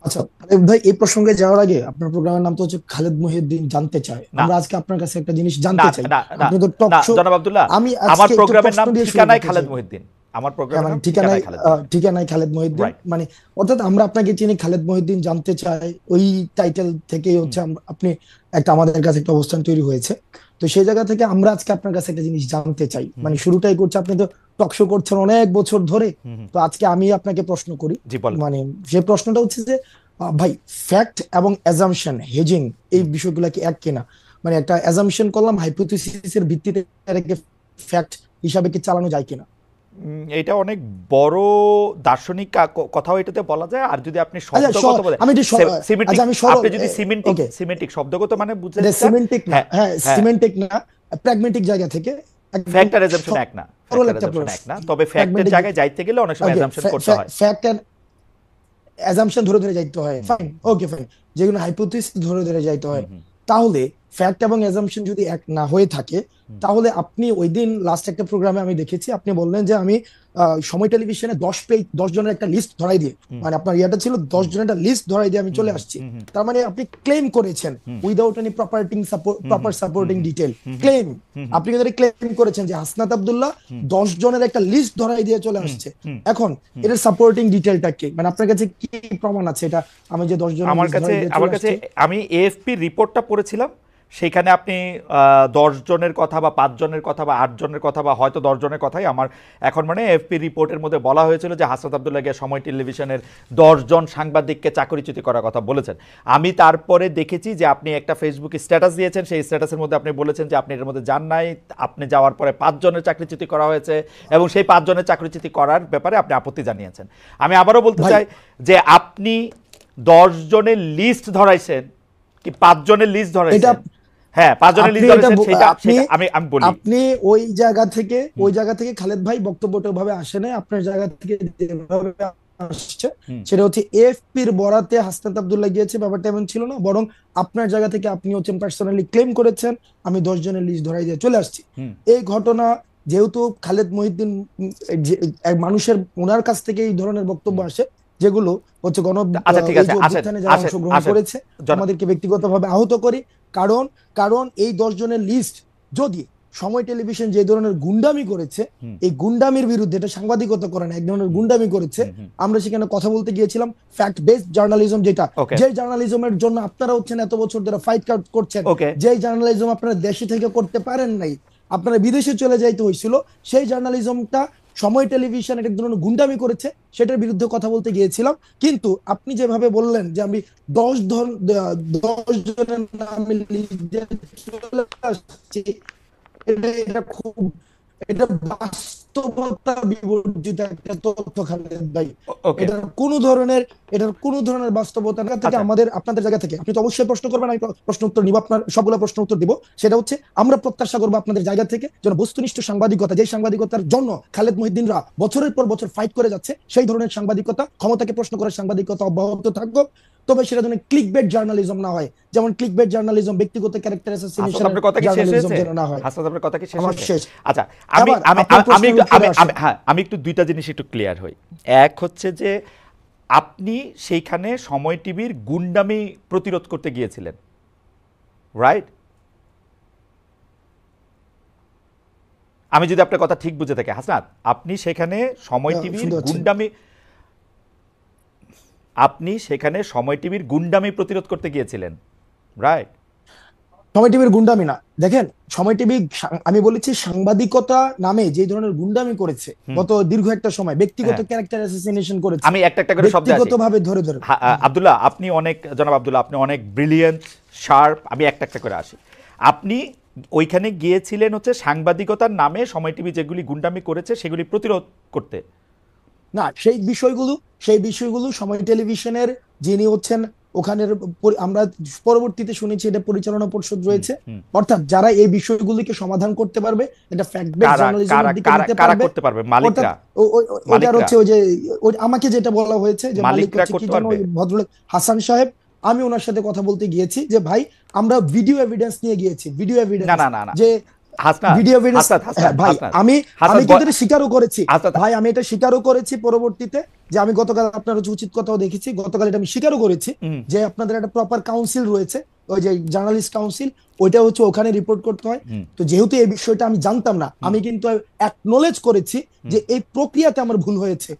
আচ্ছা, ভাই এই প্রসঙ্গে যাওয়ার আগে আপনার প্রোগ্রামের নাম তো হচ্ছে খালেদ মহিউদ্দিন জানতে চায়। না আমরা আজকে আপনার কাছে একটা জিনিস না জানতে চাই। না না আপনি তো টক না শো। জনাব আব্দুল্লাহ, আমি আমার আজকে একটু প্রোগ্রামের প্রশ্ন নাম দিয়ে শুরু ঠিকানায় করতে খালেদ চাই। মহিউদ্দিন। আমার হ্যাঁ, প্রোগ্রামের মানে নাম ঠিকানায় ঠিকানায় খালেদ মহিউদ্দিন। ঠিকানায় খালেদ মহিউদ্দিন, রাইট। মানে অর্থাৎ আমরা আপনাকে চিনি খালেদ মহিউদ্দিন জানতে চাই, ওই টাইটেল থেকেই হুম হচ্ছে আপনি একটা আমাদের কাছে একটা অবস্থান তৈরি হয়েছে। তো সেই জায়গা থেকে আমরা আজকে আপনার কাছে একটা জিনিস জানতে চাই, হুম মানে শুরুটাই করছে, আপনি তো টক শো করছেন অনেক বছর ধরে। হুম হুম, তো আজকে আমি আপনাকে প্রশ্ন করি, জি বলেন। মানে যে প্রশ্নটা হচ্ছে যে ভাই, ফ্যাক্ট এবং অ্যাজাম্পশন হেজিং এই হুম। বিষয়গুলো কি এক কিনা? মানে একটা অ্যাজাম্পশন করলাম, হাইপোথিসিসের ভিত্তিতে এটাকে ফ্যাক্ট হিসাবে কি চালানো যায় কিনা? এটা অনেক বড় দার্শনিক কথাও এটাতে বলা যায়। আর যদি আপনি আচ্ছা, শব্দগত বলে আমি একটু সিমেন্টিক, আচ্ছা আমি সরল, আপনি যদি সিমেন্টিক ওকে, সিমেন্টিক শব্দগত মানে এটা বুঝাতে চান। সিমেন্টিক না, হ্যাঁ হ্যাঁ হ্যাঁ, সিমেন্টিক না, প্র্যাগমেটিক জায়গা থেকে একদম ফ্যাক্ট আর অ্যাজাম্পশন এক না, সরল ফ্যাক্ট আর একটা অ্যাজাম্পশন এক প্রশ্ন। না, তবে ফ্যাক্টের প্র্যাগমেটিক, জায়গায় যাইতে গেলে অনেক সময় ওকে, অ্যাজাম্পশন করতে হয়। ফ্যাক্ট এন্ড অ্যাজাম্পশন ধরে ধরে যাইতে হয়, হুম ফাইন, ওকে ফাইন, যেগুলো হাইপোথিসিস ধরে ধরে যাইতে হুম হয়। হুম তাহলে ফ্যাক্ট এবং অ্যাজাম্পশন যদি এক না হয়ে থাকে, হুম তাহলে আপনি ওই দিন লাস্ট একটা প্রোগ্রামে আমি দেখেছি আপনি বললেন যে আমি সময় টেলিভিশনে 10 পেজ 10 জনের একটা লিস্ট ধরাই দিয়ে, হুম মানে আপনার ইয়াটা ছিল হুম 10 জনের একটা লিস্ট ধরাই দিয়ে আমি হুম চলে হুম আসছি। হুম হুম তার মানে আপনি ক্লেম করেছেন হুম উইদাউট এনি হুম প্রপার হুম হুম সাপোর্টিং হুম ডিটেল হুম হুম ক্লেম। হুম হুম আপনি কিন্তু ক্লেম করেছেন যে হাসনাত আব্দুল্লাহ হুম 10 জনের একটা লিস্ট ধরাই দিয়ে চলে হুম আসছে। হুম এখন হুম। এটার সাপোর্টিং ডিটেলটা কি, মানে আপনার কাছে কি প্রমাণ আছে এটা আমি যে 10 জনের আমার লিস্ট কাছে ধরাই দিয়ে আমার চলে কাছে আসছি? আমি এএফপি রিপোর্টটা পড়েছিলাম। সেখানে আপনি 10 জনের কথা বা 5 জনের কথা বা 8 জনের কথা বা হয়তো 10 জনের কথাই আমার এখন মানে এএফপি রিপোর্টের মধ্যে বলা হয়েছিল যে হাসনাত আব্দুল্লাহ গিয়ে সময় টেলিভিশনের 10 জন সাংবাদিককে চাকরিচ্যুতি করার কথা বলেছেন। আমি তারপরে দেখেছি যে আপনি একটা ফেসবুকে স্ট্যাটাস দিয়েছেন, সেই স্ট্যাটাসের মধ্যে আপনি বলেছেন যে আপনি এর মধ্যে যান নাই, আপনি যাওয়ার পরে 5 জনের চাকরিচ্যুতি করা হয়েছে এবং সেই 5 জনের চাকরিচ্যুতি করার ব্যাপারে আপনি আপত্তি জানিয়েছেন। আমি আবারও বলতে ভাই চাই যে আপনি 10 জনের লিস্ট ধরাইছেন কি 5 জনের লিস্ট এটা ধরাইছেন? হ্যাঁ, 5 জনের আপনি লিস্ট এটা ধরাইছেন, সেটা আপনি সেটা আমি আমি বলি। আপনি ওই জায়গা থেকে হুম খালেদ ভাই বক্তব্যটা ভাবে আসে নাই, আপনার জায়গা থেকে যেভাবে আসছে হুম সেটা হচ্ছে এএফপির বরাতে হাসনাত আব্দুল্লাহ গিয়েছে, ব্যাপারটা এমন ছিল না, বরং আপনার জায়গা থেকে আপনি হচ্ছেন পার্সোনালি ক্লেম করেছেন আমি 10 জনের লিস্ট ধরাই দিয়ে চলে আসছি। হুম। এই ঘটনা যেহেতু খালেদ মহিউদ্দিন এক মানুষের ওনার কাছ থেকে এই ধরনের বক্তব্য হুম। আসে, যেগুলো হচ্ছে আচ্ছা ঠিক এই আছে, যে আসেন অভ্যুত্থানে যারা আসেন অংশগ্রহণ আসেন। করেছে জন আমাদেরকে ব্যক্তিগতভাবে আহত করি। কারণ কারণ এই 10 জনের লিস্ট যদি সময় টেলিভিশন যে ধরনের গুন্ডামি করেছে, হুম এই গুন্ডামির বিরুদ্ধে, এটা সাংবাদিকতা করে না, এক ধরনের হুম গুন্ডামি করেছে, হুম হুম। আমরা সেখানে কথা বলতে গিয়েছিলাম ফ্যাক্ট বেসড জার্নালিজম, যেটা ওকে যে জার্নালিজমের জন্য আপনারা হচ্ছেন এত বছর ধরে ফাইট করছেন, ওকে। যে জার্নালিজম আপনারা দেশে থেকে করতে পারেন নাই, আপনারা বিদেশে চলে যাইতে হয়েছিল, সেই জার্নালিজমটা সময় টেলিভিশন এক ধরনের গুন্ডামি করেছে, সেটার বিরুদ্ধে কথা বলতে গিয়েছিলাম। কিন্তু আপনি যেভাবে বললেন যে আমি 10 জনের নামে লিস্ট দিয়ে চলে আসছি, এটা খুব, এটা বাস্তবতা বিবর্জিত একটা তথ্য খালেদ ভাই। ওকে। এটার কোনো ধরনের এটার কোনো ধরনের বাস্তবতা থেকে আচ্ছা। আমাদের আপনাদের জায়গা থেকে আপনি তো অবশ্যই প্রশ্ন করবেন, আমি প্রশ্ন উত্তর নিব, আপনার সবগুলো প্রশ্ন উত্তর দিব। সেটা হচ্ছে আমরা প্রত্যাশা করবো আপনাদের জায়গা থেকে যেন বস্তুনিষ্ঠ সাংবাদিকতা, যে সাংবাদিকতার জন্য খালেদ মহিউদ্দিনরা বছরের পর বছর ফাইট করে যাচ্ছে, সেই ধরনের সাংবাদিকতা, ক্ষমতাকে প্রশ্ন করার সাংবাদিকতা অব্যাহত থাকবে। তবে সেটা যেন ক্লিকবেট জার্নালিজম না হয়, যেমন ক্লিকবেট জার্নালিজম, ব্যক্তিগত ক্যারেক্টার হাসনাত অ্যাসাসিনেশনের আপনার কথা কি শেষ জার্নালিজম হয়েছে? যেন না হয়। হাসনাত আপনার কথা কি শেষ আমার হয়েছে? শেষ। আচ্ছা, আমি এবার আমি আপনার আমি প্রশ্নের একটু উত্তরে আসেন। হ্যাঁ, আমি একটু দুইটা জিনিস একটু ক্লিয়ার হই। এক হচ্ছে যে আপনি সেইখানে সময় টিভির গুন্ডামি প্রতিরোধ করতে গিয়েছিলেন, রাইট? আমি যদি আপনার কথা ঠিক বুঝে থাকি হাসনাত, আপনি সেখানে সময় টিভির শুনতে পাচ্ছেন? গুন্ডামি আপনি সেখানে সময় টিভির গুন্ডামি প্রতিরোধ করতে গিয়েছিলেন, রাইট? সময় টিভির গুন্ডামি না, দেখেন, সময় টিভি, আমি বলেছি সাংবাদিকতা নামে যে ধরনের গুন্ডামি করেছে হুম। গত দীর্ঘ একটা সময়, ব্যক্তিগত হ্যাঁ, ক্যারেক্টার অ্যাসাসিনেশন করেছে আমি একটা একটা করে শব্দে আসি। ব্যক্তিগতভাবে ধরে ধরে। আব্দুল্লাহ আপনি অনেক, জনাব আব্দুল্লাহ আপনি অনেক ব্রিলিয়েন্ট, শার্প। আমি একটা একটা করে আসি। আপনি ওইখানে গিয়েছিলেন হচ্ছে সাংবাদিকতার নামে সময় টিভি যেগুলি গুন্ডামি করেছে সেগুলি প্রতিরোধ করতে। না, সেই বিষয়গুলো সময় টেলিভিশনের যিনি হচ্ছেন ওখানের আমরা পরবর্তীতে শুনেছি এটা পরিচালনা পরিষদ হুম রয়েছে, হুম। অর্থাৎ যারা এই বিষয়গুলিকে সমাধান করতে পারবে, এটা ফ্যাক্ট বেস কারা কারা জার্নালিজমের দিকে কারা নিতে কারা পারবে। করতে পারবে? অর্থাৎ মালিকরা? ওইটার মালিকরা? হচ্ছে ওই যে আমাকে যেটা বলা হয়েছে যে মালিক মালিকরা হচ্ছে কি করতে যেন পারবে? ওই ভদ্রলোক হাসান সাহেব। আমি ওনার সাথে কথা বলতে গিয়েছি যে ভাই, আমরা ভিডিও এভিডেন্স নিয়ে গিয়েছি, ভিডিও না এভিডেন্স না না না। যে হাসনাত, ভিডিও এভিডেন্স হাসনাত, হাসনাত, ভাই হাসনাত। আমি হাসনাত কিন্তু এটা স্বীকারও করেছি হাসনাত, ভাই, আমি এটা স্বীকারও করেছি পরবর্তীতে, যে আমি গতকাল আপনার হচ্ছে উচিত কথাও দেখেছি, গতকাল এটা আমি স্বীকারও করেছি হুম। যে আপনাদের একটা প্রপার কাউন্সিল রয়েছে, ওই যে জার্নালিস্ট কাউন্সিল, ওইটা হচ্ছে ওখানে রিপোর্ট করতে হয়। হুম। তো যেহেতু এই বিষয়টা আমি জানতাম না, আমি কিন্তু অ্যাকনোলেজ করেছি যে এই প্রক্রিয়াতে আমার ভুল হয়েছে।